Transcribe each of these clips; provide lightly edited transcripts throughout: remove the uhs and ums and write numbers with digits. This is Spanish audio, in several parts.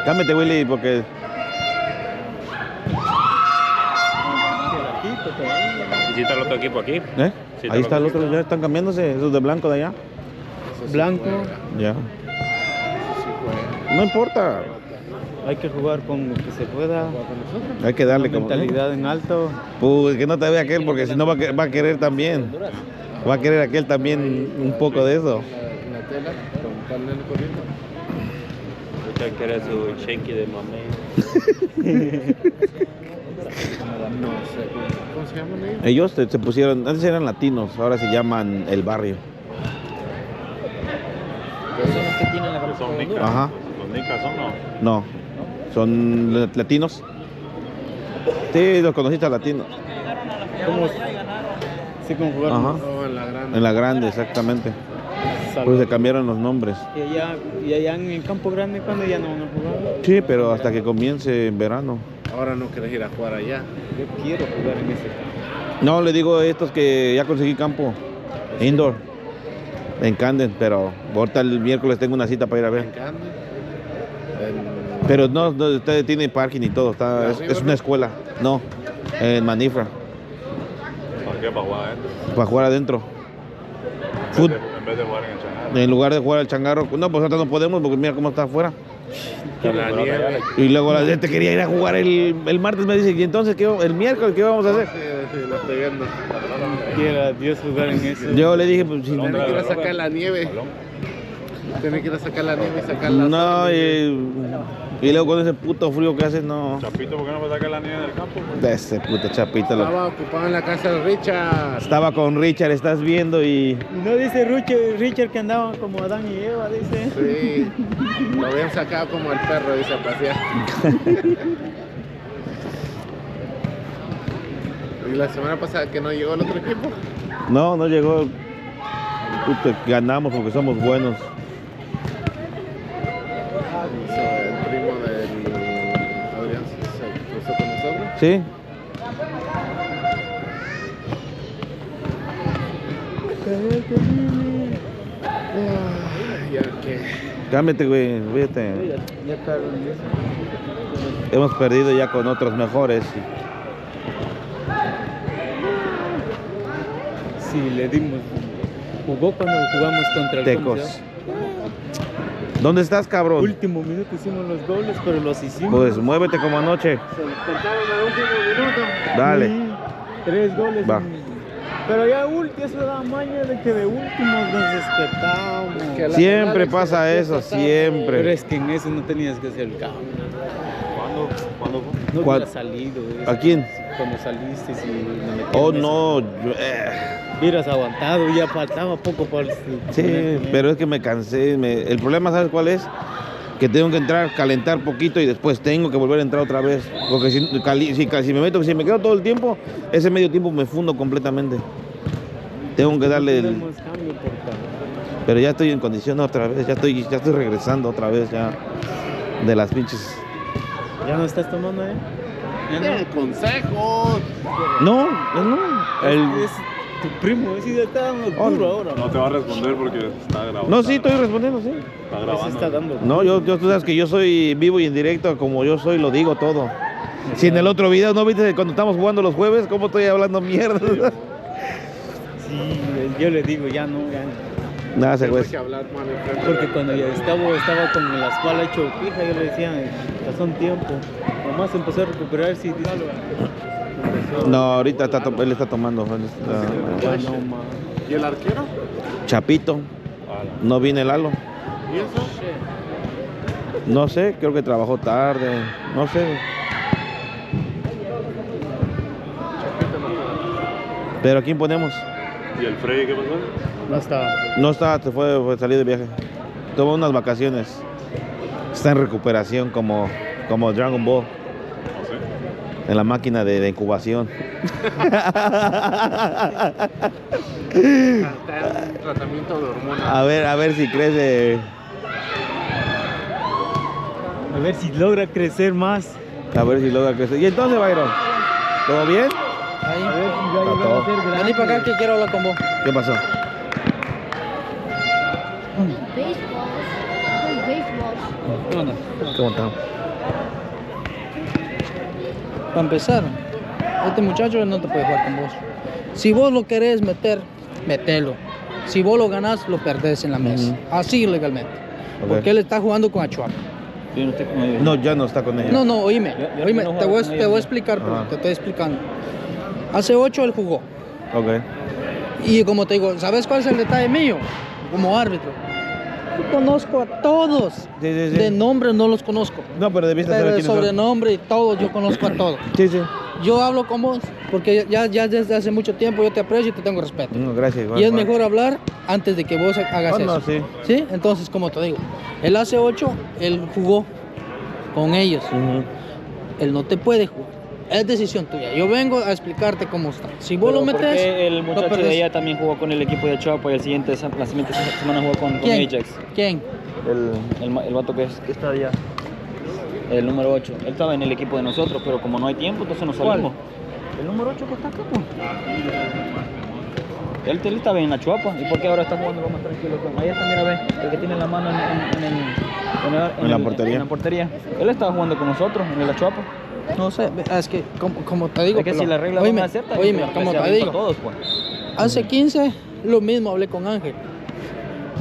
Cámbiate, Willy, porque... ¿Y si está el otro equipo aquí? ¿Eh? Sí, Ahí está el otro, ya están cambiándose, esos de blanco de allá. Blanco. Ya. No importa. Hay que jugar con lo que se pueda. Hay que darle como... Mentalidad en alto. Pues que no te vea aquel, porque si no va a querer también. Va a querer aquel también un poco de eso. La tela, con tal nene corriendo. Usted quiere su shaky de mamey. No sé, ¿cómo se llaman ellos? Ellos se pusieron, antes eran latinos, ahora se llaman El Barrio. Son los que tienen la Son nicas. Ajá. ¿Los nicas son no? No, son latinos. Sí, los conociste a latinos. ¿Cómo? Sí, como jugar. Ajá. Oh, en la grande. En la grande, exactamente. Pues se cambiaron los nombres. Y allá en el campo grande, cuando ya no van a jugar. Sí, pero hasta que comience en verano. Ahora no quieres ir a jugar allá. Yo quiero jugar en ese campo. No, le digo a estos que ya conseguí campo. Indoor. En Camden, pero ahorita el miércoles tengo una cita para ir a En ver. Camden. Pero no, usted tiene parking y todo, es una escuela. No, en Manifra, ¿Para qué? ¿Para jugar adentro? para jugar adentro. En vez de jugar en el changar. En lugar de jugar al changarro, no, pues ahorita no podemos porque mira cómo está afuera. Con la nieve. Y luego la gente quería ir a jugar el martes, me dice, ¿y entonces qué, el miércoles qué vamos a hacer? Sí, la pegando. Quiera Dios jugar en eso. Yo le dije, pues si Tiene que ir a sacar la nieve. Tiene que ir a sacar la nieve y sacarla. no, y luego con ese puto frío que hace, no. Chapito, ¿por qué no me saca la nieve del campo? De ese puto chapito. Estaba ocupado en la casa de Richard. Estaba con Richard, estás viendo y... No dice Richard que andaba como Adán y Eva, dice. Sí. Lo habían sacado como el perro, dice, a pasear. Y la semana pasada que no llegó el otro equipo. No llegó. Puta, ganamos porque somos buenos. El primo del Adrián se cruzó con nosotros. ¿Sí? Ay, ya que. Cámbiate, güey, fíjate. Ya Carlos. Hemos perdido ya con otros mejores. Sí, le dimos. Jugó cuando jugamos contra el Tecos. ¿cómo se llama? ¿Dónde estás, cabrón? Último minuto hicimos los goles, pero los hicimos. Pues muévete como anoche. Se los contaron al último minuto. Dale. Sí, 3 goles. Va. Pero ya eso da maña de que de últimos nos despertamos. Que la Siempre verdad es que pasa la eso, fiesta está- Pero siempre. es que en eso no tenías que hacer el cambio. ¿Cuándo fue? No ¿Cuál? hubiera salido. ¿A quién? Cuando saliste, si me metí Oh, en eso. no. Hubieras aguantado, ya faltaba poco para el Sí, pero es que me cansé. El problema, ¿sabes cuál es? Que tengo que entrar, calentar poquito y después tengo que volver a entrar otra vez. Porque si me quedo todo el tiempo, ese medio tiempo me fundo completamente. Tengo que darle el... Tenemos cambio por favor. Pero ya estoy en condición otra vez, ya estoy regresando otra vez ya de las pinches. ¿Ya no estás tomando, Ya no. Consejos. No. Es tu primo, ese ya está dando Oh, duro ahora. No te va a responder porque está grabando. No, sí, estoy respondiendo, sí. Está Ese grabando. está dando No, tú sabes que yo soy vivo y en directo, como yo soy, lo digo todo. Si en el otro video no viste cuando estamos jugando los jueves, cómo estoy hablando mierda. Sí, yo le digo, ya no, ya no. Nada, se Tengo güey. que hablar mal enfrente. Porque cuando ya estaba con la espalda hecho pija, yo le decía, pasó un tiempo. Nomás empezó a recuperar, sí, dice. No, ahorita él está tomando. Ya no, ma. ¿Y el arquero? Chapito, no viene Lalo. ¿Y eso? No sé, creo que trabajó tarde. No sé. Pero ¿a quién ponemos? ¿Y el Freddy qué pasó? No estaba. No está, fue salir de viaje. Tomó unas vacaciones. Está en recuperación como Dragon Ball. No sé. En la máquina de incubación. Está en tratamiento de hormonas. A ver si crece. A ver si logra crecer más. A ver si logra crecer. ¿Y entonces, Byron? ¿Todo bien? A ver si ya Está llega todo. a ser grande. Vení para acá que quiero hablar con vos. ¿Qué pasó? ¿Cómo está? Para empezar, este muchacho no te puede jugar con vos. Si vos lo querés meter, metelo. Si vos lo ganás, lo perdés en la mesa. Así legalmente. Ok. Porque él está jugando con Achuapa. Yo no estoy con ellos. No, ya no está con ella. No, oíme. Yo Oíme, no te juego voy, con te ellos, voy a no. explicar, pero Ajá. te estoy explicando. Hace 8 él jugó. Ok. Y como te digo, ¿sabes cuál es el detalle mío? Como árbitro. Yo conozco a todos. Sí, sí, sí. De nombre no los conozco. No, pero debiste Pero saber de quiénes son. sobrenombre y todo, yo conozco a todos. Sí, sí. Yo hablo con vos porque ya desde hace mucho tiempo yo te aprecio y te tengo respeto. No, gracias. igual, Y es igual. mejor hablar antes de que vos hagas Oh, eso. no, sí. ¿Sí? Entonces, como te digo, él hace 8, él jugó con ellos. Ujú. Él no te puede jugar. Es decisión tuya. Yo vengo a explicarte cómo está. Si vos lo metes, Porque el lo muchacho perdés. de ella también jugó con el equipo de Achuapa y la siguiente semana jugó con ¿Quién? Ajax. ¿Quién? El vato que está allá. El número 8. Él estaba en el equipo de nosotros, pero como no hay tiempo, entonces nos ¿Cuál? salimos. El número 8 que está acá, pues. Él estaba en Achuapa. ¿Y por qué ahora está jugando más tranquilo? Ahí está, mira, ve. El que tiene la mano En la portería. En la portería. Él estaba jugando con nosotros en el Achuapa. No sé, es que como te digo, Es que si pelón, la regla oíme, no acepta, oíme, como te digo, todos, pues. hace 15 lo mismo hablé con Ángel.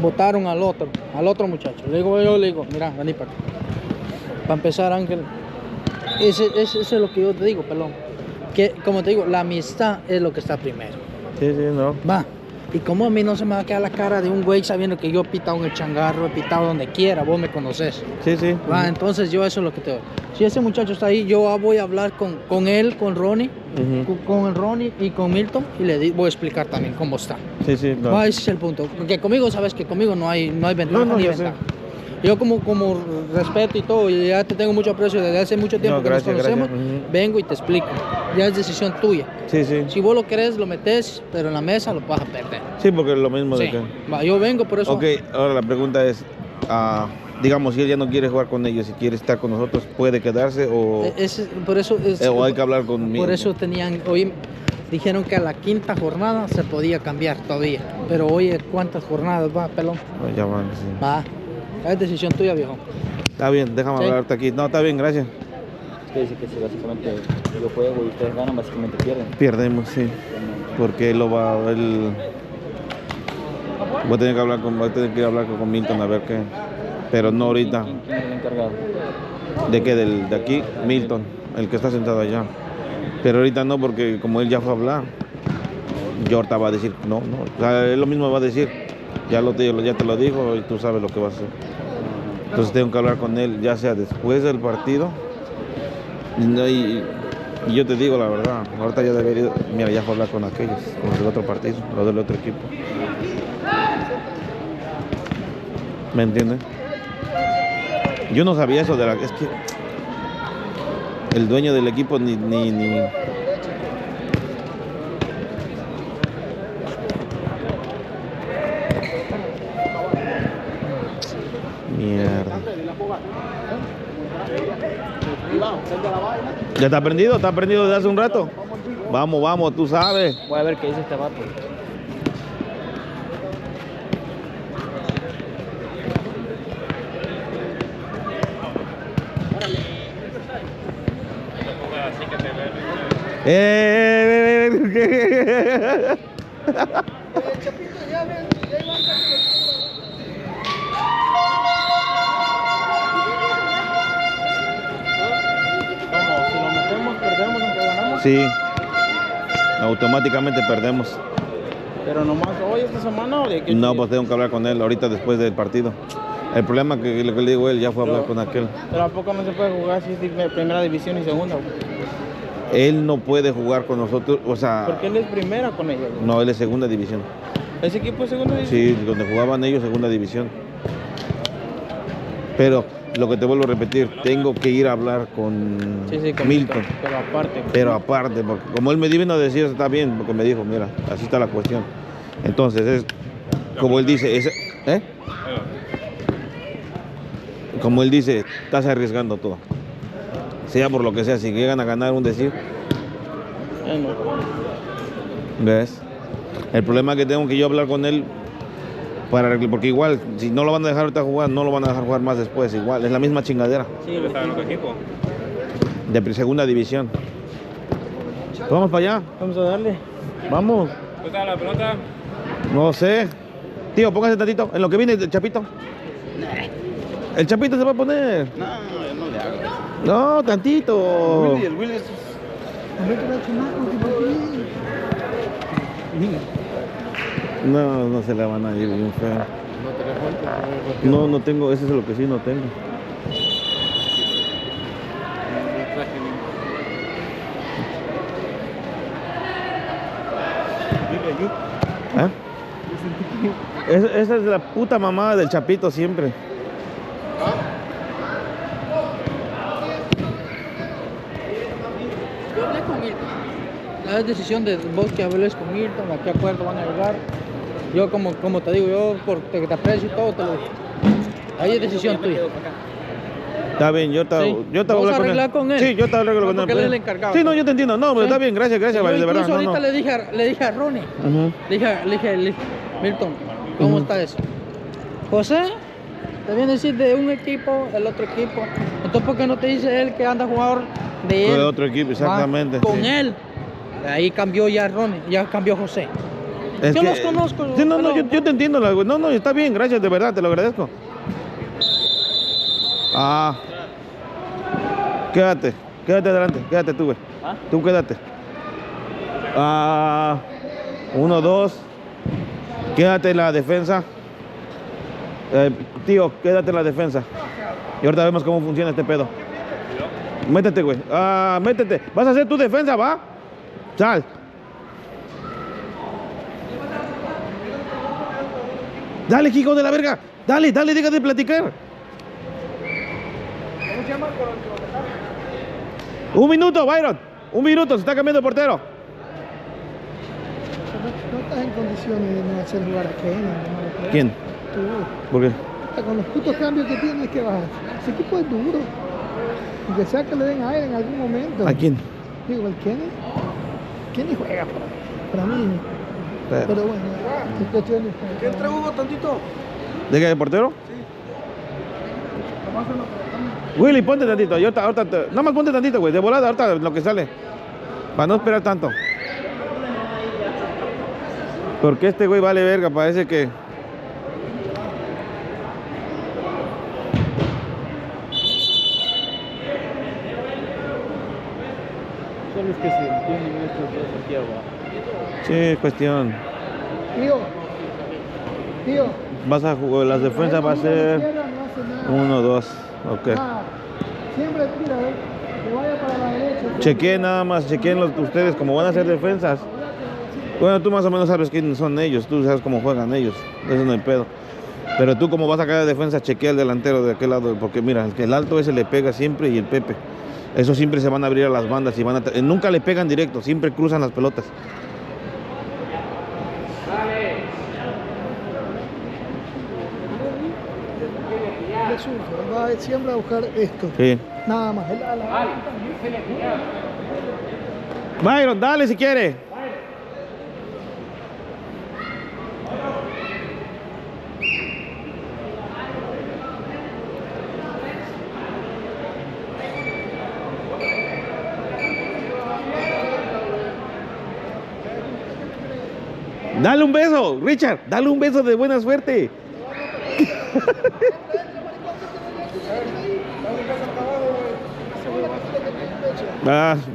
Votaron al otro muchacho. Yo le digo, mira, vení para acá. Para empezar, Ángel, eso es lo que yo te digo, pelón. Que, como te digo, la amistad es lo que está primero. Sí, sí, no. Va. Y como a mí no se me va a quedar la cara de un güey sabiendo que yo he pitado en el changarro, he pitado donde quiera, vos me conocés. Sí, sí. Va, entonces yo eso es lo que te doy. Si ese muchacho está ahí, yo voy a hablar con él, con Ronnie, Ujú. con el Ronnie y con Milton y voy a explicar también cómo está. Sí, sí, no. Va, ese es el punto. Porque conmigo, sabes que conmigo no hay ventaja No, ni yo ventaja. Yo como respeto y todo, y ya te tengo mucho aprecio desde hace mucho tiempo No, que gracias, nos conocemos, gracias. Ujú. vengo y te explico. Ya es decisión tuya. Sí, sí. Si vos lo querés, lo metes, pero en la mesa lo vas a perder. Sí, porque es lo mismo Sí. de que... Va, yo vengo por eso. Ok, ahora la pregunta es, digamos, si él ya no quiere jugar con ellos, si quiere estar con nosotros, ¿puede quedarse o, Por eso o hay que hablar conmigo? Por eso dijeron que a la 5ª jornada se podía cambiar todavía. Pero oye, ¿cuántas jornadas va, pelón? Pues ya van, sí. Va. Es decisión tuya, viejo. Está bien, déjame Sí. hablarte aquí. No, está bien, gracias. Es que dice que si básicamente yo juego y ustedes ganan, básicamente pierden. Pierdemos, sí. Porque él lo va, él... Voy a tener que hablar con Milton a ver qué. Pero no ahorita. ¿Quién es el encargado? ¿De qué? De aquí, Milton, el que está sentado allá. Pero ahorita no, porque como él ya fue a hablar, yo ahorita va a decir no. O sea, él lo mismo va a decir. Ya te lo dijo y tú sabes lo que va a hacer. Entonces tengo que hablar con él, ya sea después del partido. Y yo te digo la verdad, ahorita ya debería, mira, ya fue a hablar con aquellos, con los del otro partido, los del otro equipo. ¿Me entiendes? Yo no sabía eso es que el dueño del equipo ni mierda. ¿Ya está prendido? ¿Está prendido desde hace un rato? Vamos, tú sabes. Voy a ver qué dice este vato. ¿Cómo? Si lo metemos, perdemos aunque ganamos. Sí, automáticamente perdemos. Pero nomás hoy, esta semana, o de qué? No, pues tengo que hablar con él ahorita después del partido. El problema que lo que le digo él ya fue a hablar con aquel. Pero ¿a poco no se puede jugar si es de primera división y segunda? Él no puede jugar con nosotros, o sea, Porque él es primera con ellos. no, él es segunda división. ¿Ese equipo es segunda división? Sí, donde jugaban ellos segunda división. Pero lo que te vuelvo a repetir, tengo que ir a hablar con Sí, con Milton. Pero aparte. Pero aparte, porque como él me vino a decir, está bien, porque me dijo, mira, así está la cuestión. Entonces, es como él dice, como él dice, estás arriesgando todo. Sea por lo que sea, si llegan a ganar un decir, No. ¿ves? El problema es que tengo que yo hablar con él Porque igual, si no lo van a dejar ahorita jugar, no lo van a dejar jugar más después. Igual, es la misma chingadera. Sí, está en otro equipo. De segunda división. ¿Vamos para allá? Vamos a darle. Vamos. ¿Dónde está la pelota? No sé. Tío, póngase tantito. En lo que viene el Chapito. El Chapito se va a poner. No, yo no le hago. No, tantito. El Willy es... No, no se le van a ir bien feo. No tenés fuente. No, no tengo. Eso es lo que sí no tengo. ¿Ah? Esa es la puta mamada del Chapito siempre. Yo hablé con Milton. La decisión de vos que hables con Milton, a qué acuerdo van a llegar. Yo como te digo, yo porque te aprecio y todo, te lo digo. Ahí es decisión tuya. Está bien, yo te Sí. voy ¿Vamos a arreglar con él? Sí, yo te arreglo con él. Porque él es el encargado. Sí, no, yo te entiendo. No, pero Sí. está bien, gracias, Yo vale, de verdad. incluso No, ahorita no. le dije a Ronnie, Ujú. le dije, Milton, ¿cómo Ujú. está eso? José, te viene a decir de un equipo, el otro equipo. Entonces, ¿por qué no te dice él que anda jugador de él? Con el otro equipo, exactamente. Va con sí. él. Ahí cambió ya Ronnie, ya cambió José. Es Yo que- los conozco. Sí, no, pero- yo te entiendo. No, no, está bien, gracias, de verdad, te lo agradezco. Ah. Quédate adelante, quédate tú, güey. ¿Ah? Tú quédate. 1, 2. Quédate en la defensa. Tío, quédate en la defensa. Y ahorita vemos cómo funciona este pedo. Métete, güey. Métete. Vas a hacer tu defensa, ¿va? Sal. Dale, hijo de la verga. Dale, deja de platicar. Un minuto, Byron. Un minuto, se está cambiando el portero. No estás en condiciones de no hacer jugar a Kenia, hermano. ¿Quién? Tú. ¿Por qué? Con los putos cambios que tienes, que vas a hacer? Ese equipo es duro. Aunque sea que le den aire en algún momento. ¿A quién? Digo, el Kenny. Kenny juega para mí. Pero bueno, es cuestión de... ¿Qué entra Hugo tantito? ¿De qué? ¿De portero? Willy, ponte tantito. Nada más ponte tantito, güey. De volada, ahorita lo que sale. Para no esperar tanto. Porque este güey vale verga, parece que... Son los que se entienden estos dos aquí abajo. Sí, es cuestión. Tío, Vas a jugar, las defensas va a ser no hace nada. 1, 2. Ok. Nada. Siempre tira, que vaya para la derecha. Chequeen nada más, chequeen ustedes como van a ser defensas. Bueno, tú más o menos sabes quiénes son ellos, tú sabes cómo juegan ellos, eso no hay pedo. Pero tú como vas a caer de defensa, chequea el delantero de aquel lado, porque mira, el alto ese le pega siempre y el Pepe. Eso siempre se van a abrir a las bandas y nunca le pegan directo, siempre cruzan las pelotas. Le sufre, va siempre a buscar esto. Sí. Nada más. Byron, dale si quiere. Dale un beso, Richard, dale un beso de buena suerte.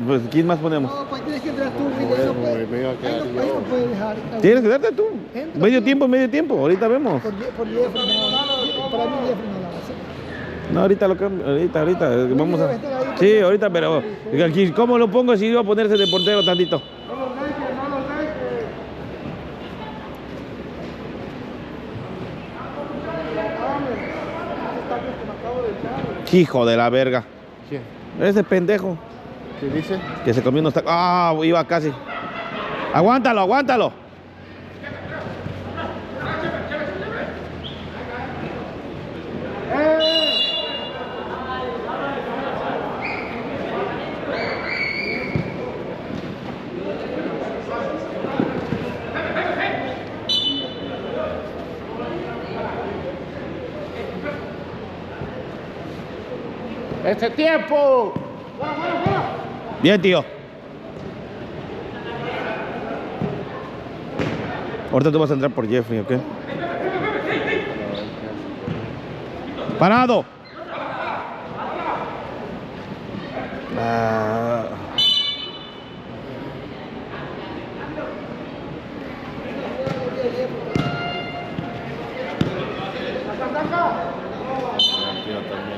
Pues ¿quién más ponemos? No, pues tienes que entrar tú, Willy, ahí no puedes- me iba a ahí quedar no- ahí no puedes dejar. Tienes que darte tú. Entra Medio tú. tiempo, ahorita vemos. Por Jeffrey, no, para mí Jeffrey no la va a hacer. No, ahorita lo cambio, ahorita, vamos a... Sí, ahorita, pero aquí, ¿cómo lo pongo si iba a ponerse de portero tantito? Hijo de la verga. ¿Quién? Ese pendejo ¿Qué dice? que se comió unos tacos. Ah, iba casi. Aguántalo, aguántalo. ¡Ese tiempo! Bien, tío. Ahorita tú vas a entrar por Jeffrey, ¿ok? Parado. Ah.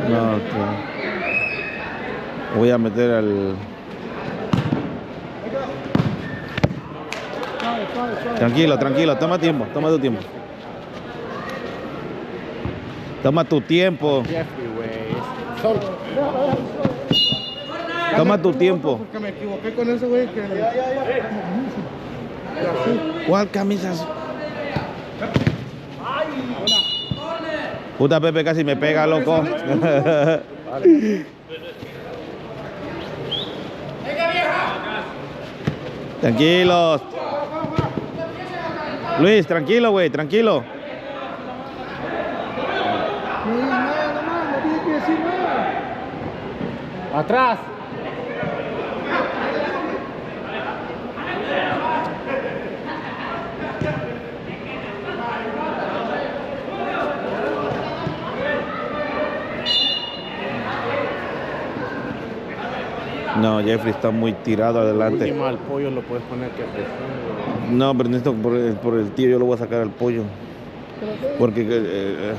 No, tío. Voy a meter al... Tranquilo, tranquilo, toma tiempo, toma tu tiempo. Toma tu tiempo. Jeffrey, güey. Solo. Toma tu tiempo. Porque me equivoqué con ese güey que... ¿Cuál camisas? Puta, Pepe casi me pega, loco. Tranquilos. Luis, tranquilo, güey, tranquilo. No digas nada nomás, no tienes que decir nada. Atrás. No, Jeffrey está muy tirado adelante. Último al pollo lo puedes poner que presione. No, pero necesito por el tío, yo lo voy a sacar al pollo. Porque Horrible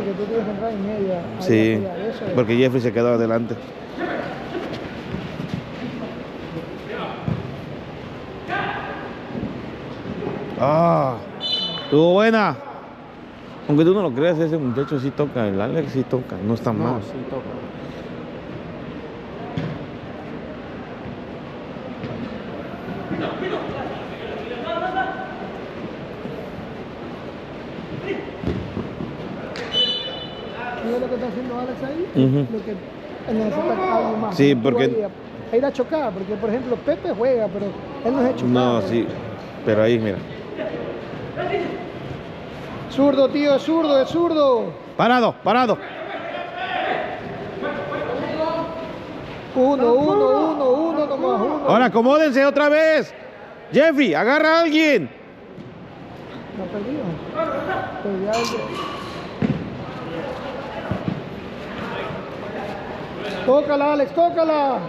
que tú tienes que entrar en media. Ahí, sí, allá, eso es. porque Jeffrey se quedó adelante. Ah, estuvo buena. Aunque tú no lo creas, ese muchacho sí toca, el Alex sí toca, no está mal. No, sí toca. ¿Y es lo que está haciendo Alex ahí? Ujú. Lo que necesita algo más. Sí, Tú porque- ahí a ir a chocar, porque por ejemplo Pepe juega, pero él no es de chocar. No, sí, pero ahí, mira. Zurdo, tío, es zurdo, es zurdo. Parado, parado. Uno nomás, uno. Ahora acomódense otra vez. Jeffrey, agarra a alguien. No perdió. Perdió algo. Tócala, Alex, tócala.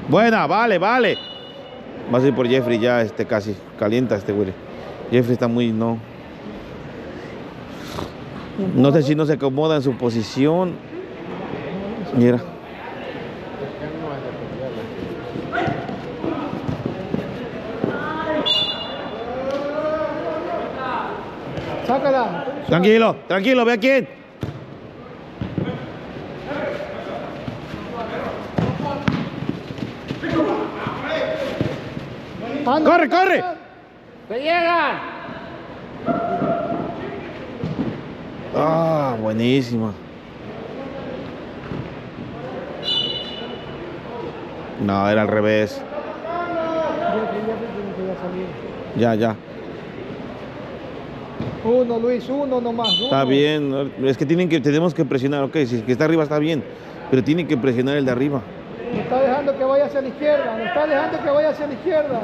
Buena, vale, vale. Vas a ir por Jeffrey ya, casi calienta güey. Jeffrey está muy, no. No sé si no se acomoda en su posición. Mira. Sácala. Tranquilo, tranquilo, ve a quién. Anda, Corre, corre. ¡Te llegan! Ah, buenísima. No, era al revés. Jeffrey tiene que ya salir. Ya. Uno, Luis, uno nomás. Uno. Está bien. Es que tenemos que presionar. Ok, si el que está arriba está bien. Pero tiene que presionar el de arriba. No está dejando que vaya hacia la izquierda. No está dejando que vaya hacia la izquierda.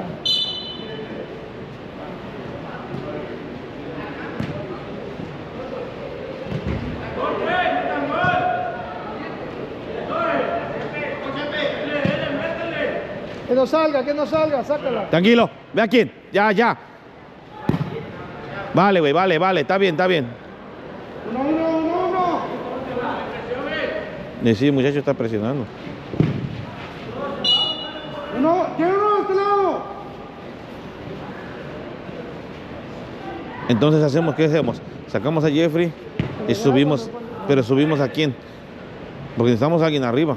Que no salga, sácala. Tranquilo, ve a quién. Ya. Vale, güey, vale. Está bien. Uno. Sí, el muchacho está presionando. Tiene uno de este lado. Entonces ¿qué hacemos? Sacamos a Jeffrey y subimos, pero subimos a quién? Porque necesitamos a alguien arriba.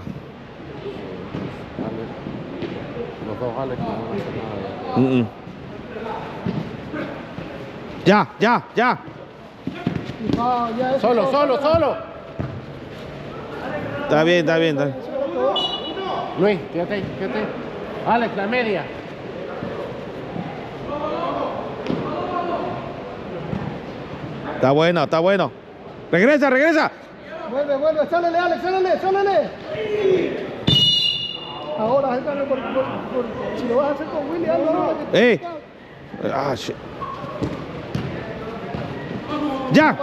Los dos Alex no van a hacer nada. Ya. Ah, ya eso Solo, todo, solo. Está bien. Luis, quédate ahí. Alex, la media. Está bueno, está bueno. Regresa, regresa. Vuelve, vuelve, sálele, Alex, sálele, sálele. Ahora, si lo vas a hacer con Willy, hazlo ahora que te Ah, shit. Ya.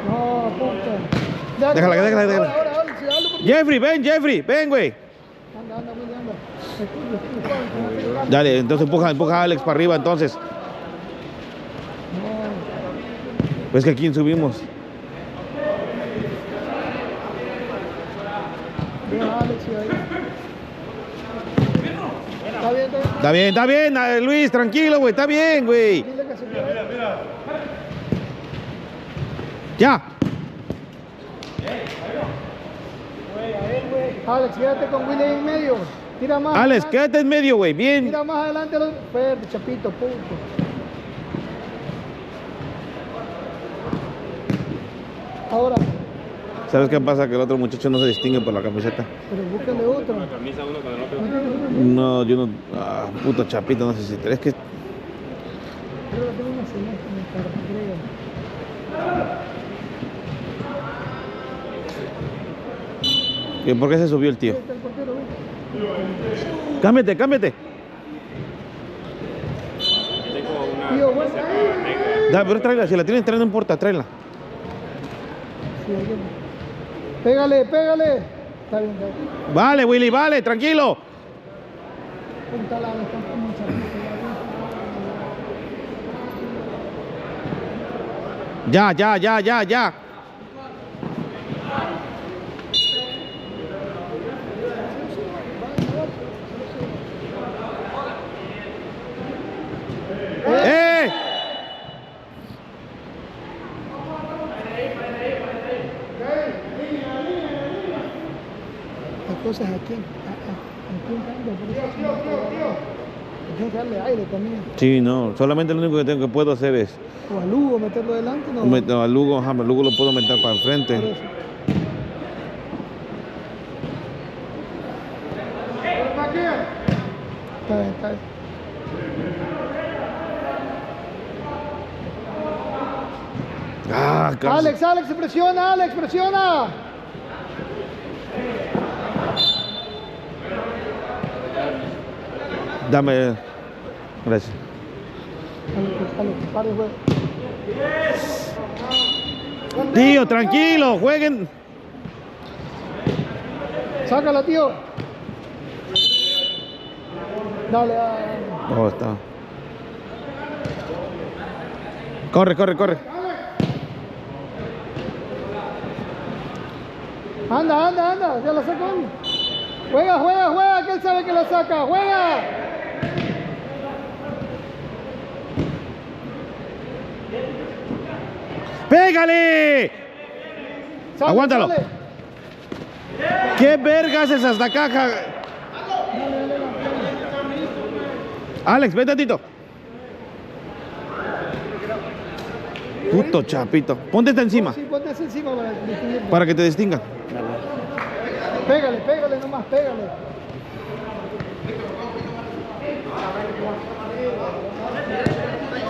No, puta. Déjala, déjala, déjala. Ahora, sí, hazlo porque... Jeffrey, ven, güey. Anda, Willy, anda. Escucha. Dale, entonces empuja a Alex para arriba, entonces. Pues que aquí subimos. Deja a Alex ahí. Está bien, Está bien, Luis, tranquilo, güey, está bien, güey. Dile que se quede. Ya. Alex, quédate con Willy en medio. Tira más. Alex, adelante. quédate en medio, güey, bien. Tira más adelante. Fuerte, chapito, punto. Ahora, ¿Sabes qué pasa? Que el otro muchacho no se distingue por la camiseta. pero búscale otro. La camisa uno con el otro. No, yo no. Puto chapito, no sé si. Es que. Creo que tengo una celeste en el carro, creo. ¿Por qué se subió el tío? Ahí está el portero, ve. Cámbiate. Tengo una Tío, bueno. camiseta negra. Da, pero tráela, si la tienes, tráela, no importa, tráela. Sí, ahí viene. Pégale. Está bien, está bien. Vale, Willy, vale, tranquilo. Póntala, está como un chapito. Ya. ¡Eh! Hay cosas aquí en cambio, por eso tienes que darle aire también. Sí, no, solamente lo único que puedo hacer es. O a Lugo meterlo delante, no. A Lugo, a Lugo lo puedo meter para el Por frente. eso. Está bien. Alex, presiona. Dame. Gracias. Alex, pare, juego. Tío, tranquilo, jueguen. Sácala, tío. Dale, Oh, está. Corre. Anda, ya la sacó. Juega, que él sabe que la saca, juega. ¡Pégale! Sale, Aguántalo. sale. ¿Qué vergas es hasta caja? Alex, ven tantito. Puto chapito. Ponte esta encima Sí, ponte ese encima para distinguirte. para que te distingan. Pégale nomás, pégale.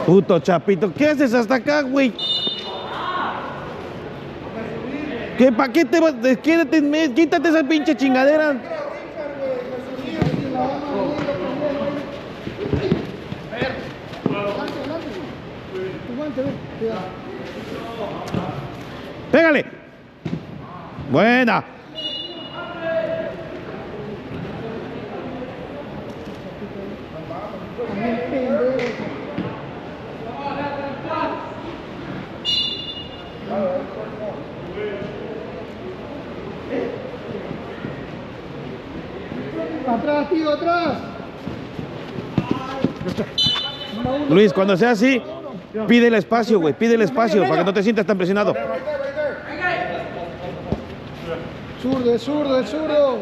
Puto chapito. ¿Qué haces hasta acá, güey? ¿Para qué te vas? Quítate esa pinche chingadera. Aguante, ven, cuidado. Pégale. Buena. También pendejo. Atrás, tío, atrás. Luis, cuando sea así, pide el espacio, güey. Pide el espacio para que no te sientas tan presionado. Es zurdo.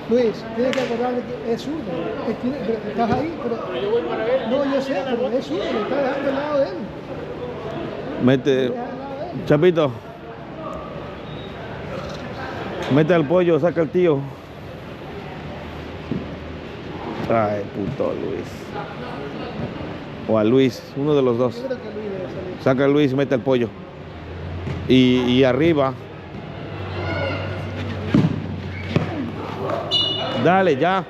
Luis, tienes que acordarle que es zurdo. Estás ahí, pero yo voy para él. No, yo sé, pero es zurdo, le está dejando al lado de él. Mete, chapito. Mete al pollo, saca al tío. Ay, puto Luis. O a Luis, uno de los dos. Yo creo que Luis debe salir. Saca a Luis, mete el pollo. Y arriba. Dale, ya.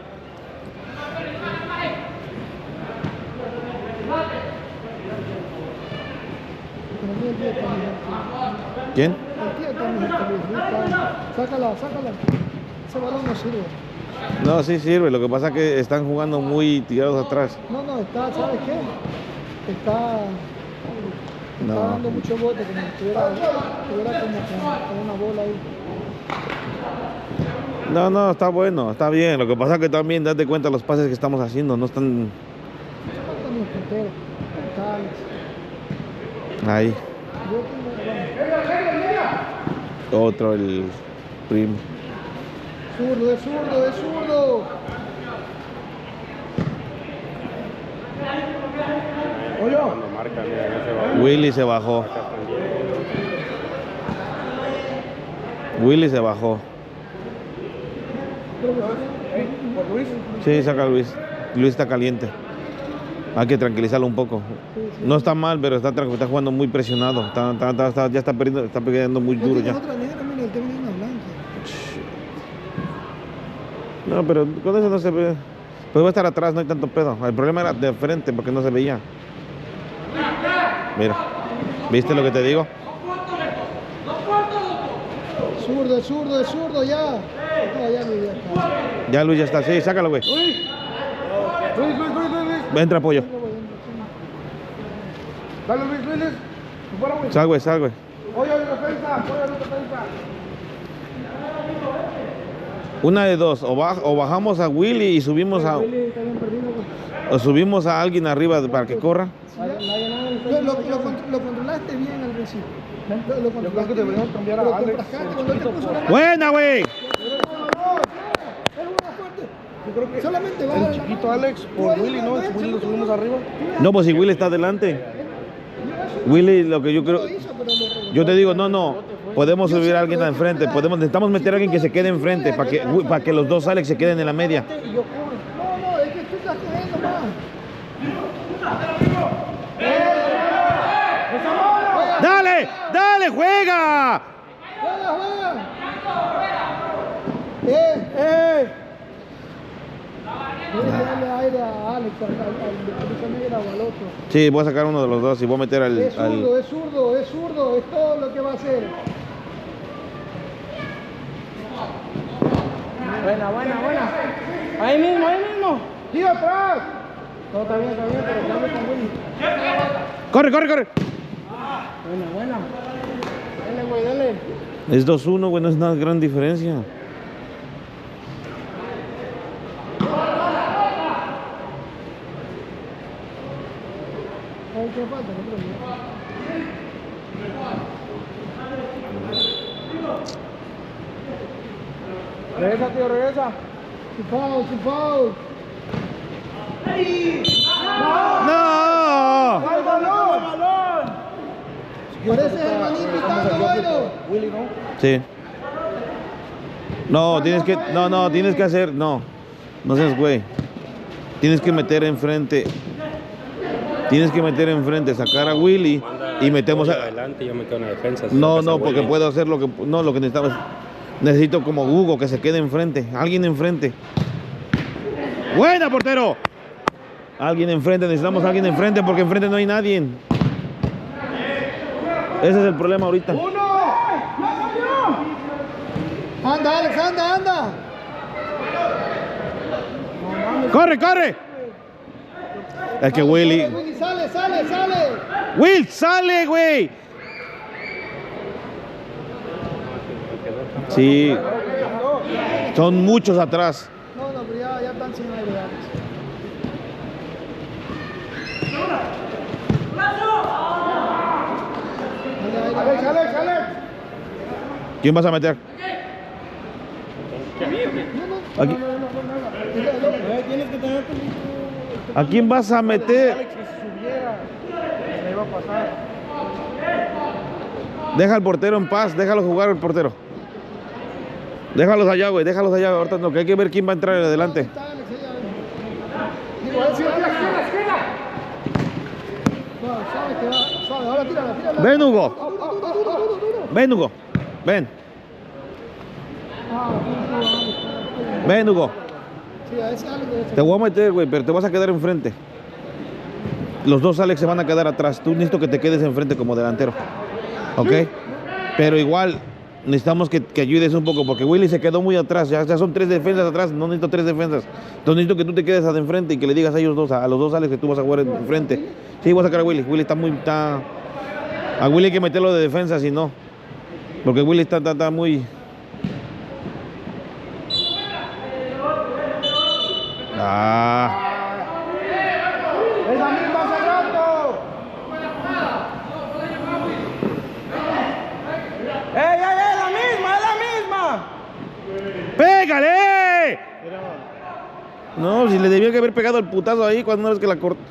Para mí el tío está mejor. ¿Quién? El tío está mejor que Luis. Luis está- Sácala, sácala. Ese balón no sirve. No, sí sirve. Lo que pasa es que están jugando muy tirados atrás. No, no, está, ¿sabes qué? Está No. dando mucho bote, como si estuviera como con una bola ahí. No, no, está bueno, está bien. Lo que pasa es que también date cuenta los pases que estamos haciendo. No están Faltan los punteros. Está Alex. ahí. Yo tengo, Otro, el primo. zurdo, es zurdo, es zurdo. Oye, Cuando marca, mira, ya se va. Willy se bajó. Willy se bajó. por Luis. Sí, saca a Luis. Luis está caliente. Hay que tranquilizarlo un poco. No está mal, pero está jugando muy presionado. Ya está perdiendo muy No duro tienes ya. otra negra, mira, él tiene una blanca. No, pero con eso no se ve. Pues va a estar atrás, no hay tanto pedo. El problema era de frente porque no se veía. Mira, ¿viste lo que te digo? Zurdo, es zurdo, es zurdo, ya. No, ya Luis ya está. Ya Luis ya está, sí, sácalo, güey. Luis. Entra, pollo. Dale, Luis, Luis. Fuera, güey. Sal, güey, sal, güey. Oye, defensa, defensa. Una de dos, o bajamos a Willy y subimos a, Willy está bien perdido, güey. o subimos a alguien arriba para que corra. Lo controlaste bien al principio. Yo creo que deberíamos cambiar a Alex. ¡Buena, güey! Yo creo que solamente va El chiquito Alex por Willy, ¿no? Willy lo subimos arriba. No, pues si Willy está adelante. Willy, lo que yo creo... Yo te digo, no. Podemos subir a alguien al frente. Necesitamos meter a alguien que se quede enfrente para que los dos Alex se queden en la media. No, es que tú estás cogiendo más. ¡Dale! ¡Dale, juega! ¡Juega! Dale aire a Alex, al negra o al otro. Sí, voy a sacar uno de los dos y voy a meter al... Es zurdo, es zurdo, es zurdo, es todo lo que va a hacer. Buena. Ahí mismo. ¡Tío, atrás! No, está bien, pero dame con Willy. ¡Corre! Buena. Dale, güey, dale. Es 2-1, güey, no es una gran diferencia. ¿Qué falta? No creo. Regresa, tío, regresa. Sin foul. ¡No! ¡Al balón! Parece el manín pitando, bueno. Willy, ¿no? Sí. No, tienes que hacer... No seas güey. Tienes que meter enfrente. Sacar a Willy y metemos a... Adelante, yo me quedo en la defensa. No, porque puedo hacer lo que necesitamos. Necesito como Hugo que se quede enfrente. Alguien enfrente. ¡Buena, portero! Necesitamos a alguien enfrente porque enfrente no hay nadie. Ese es el problema ahorita. Anda, Alex, anda. ¡Corre! Es que Willy... Willy, sale. ¡Will, sale, güey! Sí. Son muchos atrás. No, pero ya están sin aire, Alex. Alex. ¿Quién vas a meter? Aquí. Tienes que tener ¿A quién vas a meter? Alex, que si subiera, se le iba a pasar. Deja al portero en paz, déjalo jugar el portero. Déjalos allá, güey, Ahorita no, que hay que ver quién va a entrar adelante. tírala. Ven, Hugo. Ven, Hugo. Ven. Ven, Hugo. Sí, a ese Alex de Te voy a meter, güey, pero te vas a quedar enfrente. Los dos Alex se van a quedar atrás. Tú necesito que te quedes enfrente como delantero. ¿Ok? Pero igual necesitamos que ayudes un poco porque Willy se quedó muy atrás. Ya son 3 defensas atrás. No necesito 3 defensas. Entonces necesito que tú te quedes de enfrente y que le digas a ellos dos, a los dos Alex, que tú vas a jugar enfrente. Sí, voy a sacar a Willy. Willy está... A Willy hay que meterlo de defensa, si no. Porque Willy está muy... Ah... ¡Esa misma hace rato! ¡Ey, es la misma! ¡Pégale! No, si le debía que haber pegado el putazo ahí cuando una vez que la cortó.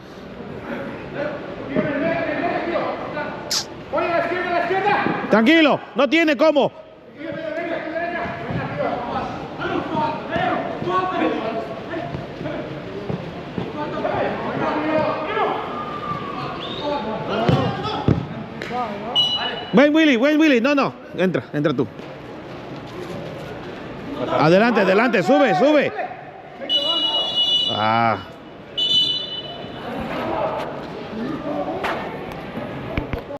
Tranquilo, no tiene cómo. Ven Willy, no, entra tú. Adelante, sube. Ah.